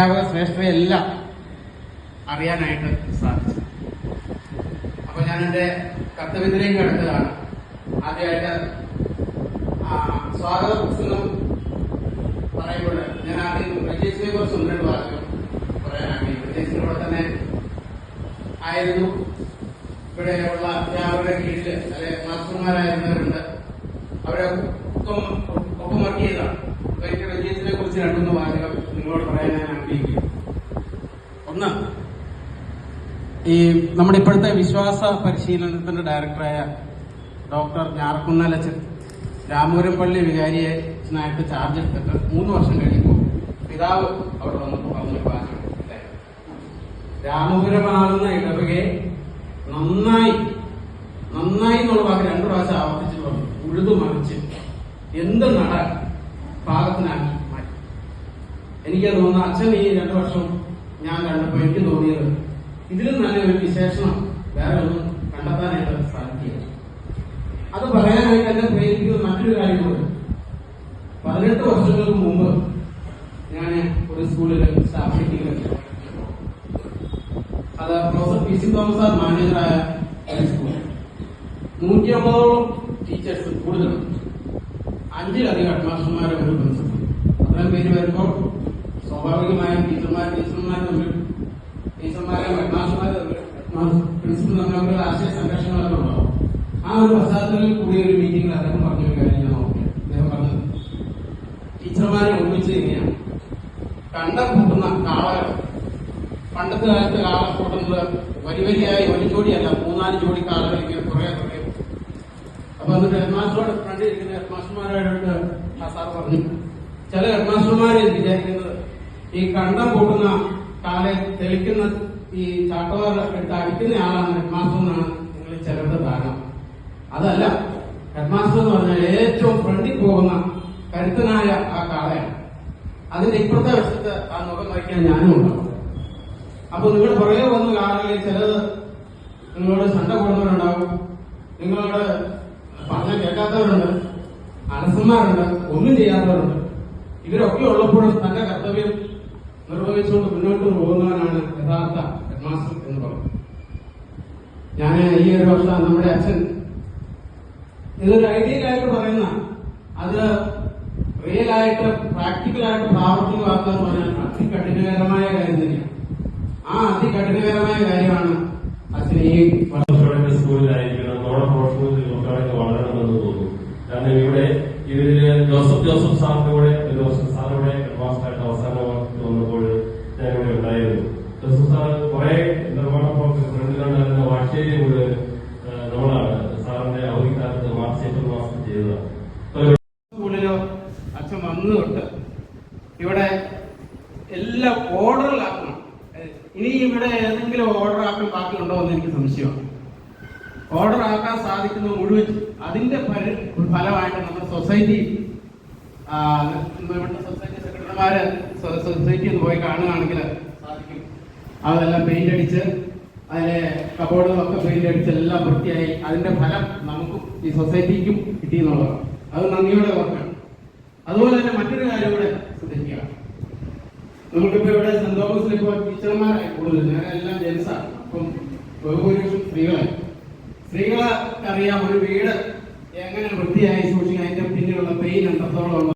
അധ്യാപക ശ്രേഷ്ഠരെയെല്ലാം അറിയാനായിട്ട് സാധിച്ചു. അപ്പൊ ഞാൻ എൻ്റെ കർത്തവ്യത്തിലേക്ക് കടക്കുകയാണ്. ആദ്യമായിട്ട് സ്വാഗത പ്രസംഗം പറയുമ്പോൾ ഞാൻ ആദ്യം രജീഷിനെ കുറിച്ച് ഒന്ന് രണ്ട് വാക്കുകൾ പറയാനാണ്. രജീഷിനോട് തന്നെ ആയിരുന്നു. ഇവിടെയുള്ള അധ്യാപകരുടെ കീഴിൽ അല്ലെ മാസ്റ്റർമാരായിരുന്നവരുണ്ട്, അവരെ ഒപ്പം വർക്ക് ചെയ്തതാണ്. അപ്പൊ എനിക്ക് രജീഷിനെ കുറിച്ച് രണ്ടൊന്ന് വാക്കുകൾ നിങ്ങളോട് പറയാൻ ഞാൻ ആഗ്രഹിക്കുന്നു. ഒന്ന്, ഈ നമ്മുടെ ഇപ്പോഴത്തെ വിശ്വാസ പരിശീലനത്തിന്റെ ഡയറക്ടറായ ഡോക്ടർ ഞാറക്കുന്നലച്ചൻ രാമപുരം പള്ളി വികാരിയായിട്ട് ചാർജ് എടുത്തിട്ട് 3 വർഷം കഴിയുമ്പോൾ പിതാവ് അവിടെ വന്നപ്പോൾ പറഞ്ഞൊരു വാചകം, രാമപുരമാകുന്ന ഇടവകയെ നന്നായി എന്നുള്ള വാക്ക് 2 പ്രാവശ്യം ആവർത്തിച്ചിട്ട് പറഞ്ഞു. ഉഴുതു മറിച്ച് എന്ത് നട പാകത്തിനാക്കി മാറ്റി. എനിക്ക് തോന്നുന്നു അച്ഛൻ ഈ 2 വർഷം ഞാൻ കണ്ടപ്പോൾ എനിക്ക് തോന്നിയത് ഇതിലും നല്ലൊരു വിശേഷണം വേറെ ഒന്നും കണ്ടെത്താനായിട്ട് സാധിക്കില്ല. അത് പറയാനായിട്ട് എന്നെ പ്രേരിപ്പിക്കുന്ന മറ്റൊരു കാര്യമുണ്ട്. 18 വർഷങ്ങൾക്ക് മുമ്പ് ഞാൻ ഒരു സ്കൂളിൽ സ്റ്റാഫ് മീറ്റിംഗിൽ, അത് professor P C Thomas sir മാനേജറായ ഒരു സ്കൂൾ, 150ഓളം ടീച്ചേഴ്സ് കൂടുതലുണ്ട്, 5ലധികം ഹെഡ്മാസ്റ്റർമാരെ ഒരു പ്രിൻസിപ്പൽ. അത്രയും പേര് വരുമ്പോൾ സ്വാഭാവികമായും ടീച്ചർമാരെ ഹെഡ്മാസ്റ്റർമാരെ പ്രിൻസിപ്പൽ തമ്മിലുള്ള ആശയ സംഘർഷങ്ങളൊക്കെ ഉണ്ടാവും. ആ ഒരു പശ്ചാത്തലത്തിൽ കൂടി ഒരു മീറ്റിംഗിൽ അദ്ദേഹം പറഞ്ഞൊരു കാര്യം ഞാൻ നോക്കിയത്. അദ്ദേഹം പറഞ്ഞത് ടീച്ചർമാരെ ഒന്നിച്ച് ഇങ്ങനെയാണ് കണ്ടം കൂട്ടുന്ന കാളകൾ. പണ്ടത്തെ കാലത്ത് കാള കൂട്ടുന്നത് വരിയായി ഒരു ജോഡിയല്ല, 3-4 ജോഡി കാളകൾ ഇങ്ങനെ കുറെ. അപ്പൊ എന്നിട്ട് ഹെഡ്മാസ്റ്ററോട് ഫ്രണ്ട് ഇരിക്കുന്ന ഹെഡ്മാസ്റ്റർമാരായിട്ട് ആ സാർ പറഞ്ഞു, ചില ഹെഡ്മാസ്റ്റർമാരെ വിചാരിക്കുന്നത് ഈ കണ്ടം കൂട്ടുന്ന കാളെ തെളിക്കുന്ന ഈ ചാട്ടവാർ എടുത്ത് അടിക്കുന്ന ആളാണ് ഹെഡ്മാസ്റ്റർ എന്നാണ് നിങ്ങൾ ചിലരുടെ ധാരണ. അതല്ല, ഹെഡ്മാസ്റ്റർ എന്ന് പറഞ്ഞാൽ ഏറ്റവും ഫ്രണ്ടിൽ പോകുന്ന കരുത്തനായ ആ കാളയാണ്. അതിന്റെ ഇപ്പുറത്തെ വശത്ത് ആ മുഖം വയ്ക്കാൻ ഞാനും ഉണ്ടാവും. അപ്പൊ നിങ്ങൾ പുറകെ വന്ന കാളകളിൽ ചിലത് നിങ്ങളോട് സണ്ട കൂടുന്നവരുണ്ടാവും, നിങ്ങളോട് പറഞ്ഞ കേൾക്കാത്തവരുണ്ട്, അലസന്മാരുണ്ട്, ഒന്നും ചെയ്യാത്തവരുണ്ട്. ഇവരൊക്കെ ഉള്ളപ്പോഴും തന്റെ കർത്തവ്യം നിർവഹിച്ചുകൊണ്ട് മുന്നോട്ട് പോകുന്നവനാണ് യഥാർത്ഥ ഹെഡ്മാസ്റ്റർ എന്ന് പറഞ്ഞു. ഞാൻ ഈ ഒരു വർഷം നമ്മുടെ അച്ഛൻ ഇതൊരു ഐഡിയലായിട്ട് പറയുന്ന, അത് റിയലായിട്ട് പ്രാക്ടിക്കലായിട്ട് പ്രാവർത്തികമാക്കുക എന്ന് പറഞ്ഞാൽ അതികഠിനകരമായ കാര്യം തന്നെയാണ്. ആ അതികഠിനകരമായ കാര്യമാണ് അച്ഛൻ ഈ സ്കൂളിലായിരിക്കണം നമ്മുടെ പ്രൊഫഷണൽ വളരണമെന്ന് തോന്നുന്നു. കാരണം ഇവര് ജോസഫ് സാറിന്റെ കൂടെ സാറിന്റെ ഹെഡ്മാസ്റ്ററായിട്ട് അവസാന വന്നപ്പോൾ ഞാനിവിടെ ഉണ്ടായിരുന്നു. ജോസഫ് സാർ കുറെ നിർമ്മാണ പ്രവർത്തനങ്ങളുണ്ടായിരുന്ന വാഴ്ചയിൽ കൂടെ നമ്മളാണ് സാറിന്റെ അവധിക്കാലത്ത് ഏപ്രിൽ മാസം ചെയ്തതാണ്. സ്കൂളിലോ അച്ഛൻ വന്നു തൊട്ട് ഇവിടെ എല്ലാം ഓർഡറിലാക്കണം. ഇനി ഇവിടെ ഏതെങ്കിലും ഓർഡർ ആക്കാൻ ബാക്കിയുണ്ടോ എന്ന് എനിക്ക് സംശയമാണ്. ഓർഡർ ആക്കാൻ സാധിക്കുന്നത് മുഴുവൻ അതിന്റെ ഫലമായിട്ട് നമ്മുടെ സൊസൈറ്റി സെക്രട്ടറിമാര് സൊസൈറ്റി ഒന്ന് പോയി കാണുകയാണെങ്കിൽ സാധിക്കും. അതെല്ലാം പെയിന്റ് അടിച്ച് അതിലെ കബോർഡുകളൊക്കെ പെയിന്റ് അടിച്ച് എല്ലാം വൃത്തിയായി. അതിന്റെ ഫലം നമുക്കും ഈ സൊസൈറ്റിക്കും കിട്ടിയെന്നുള്ളതാണ്. അത് നന്ദിയോടെ ഓർക്കണം. അതുപോലെ തന്നെ മറ്റൊരു കാര്യം കൂടെ ശ്രദ്ധിക്കുക. നമുക്കിപ്പോ ഇവിടെ സെന്റ് തോമസിൽ ഇപ്പോൾ ടീച്ചർമാരായി കൂടുതൽ, ഞാനെല്ലാം ജെൻസാണ്. അപ്പം ബഹുഭൂരിപക്ഷം സ്ത്രീകളെ അറിയാം ഒരു വീട് എങ്ങനെ വൃത്തിയായി സൂക്ഷിക്കാൻ അതിന്റെ പിന്നിലുള്ള പെയിൻ എത്രത്തോളം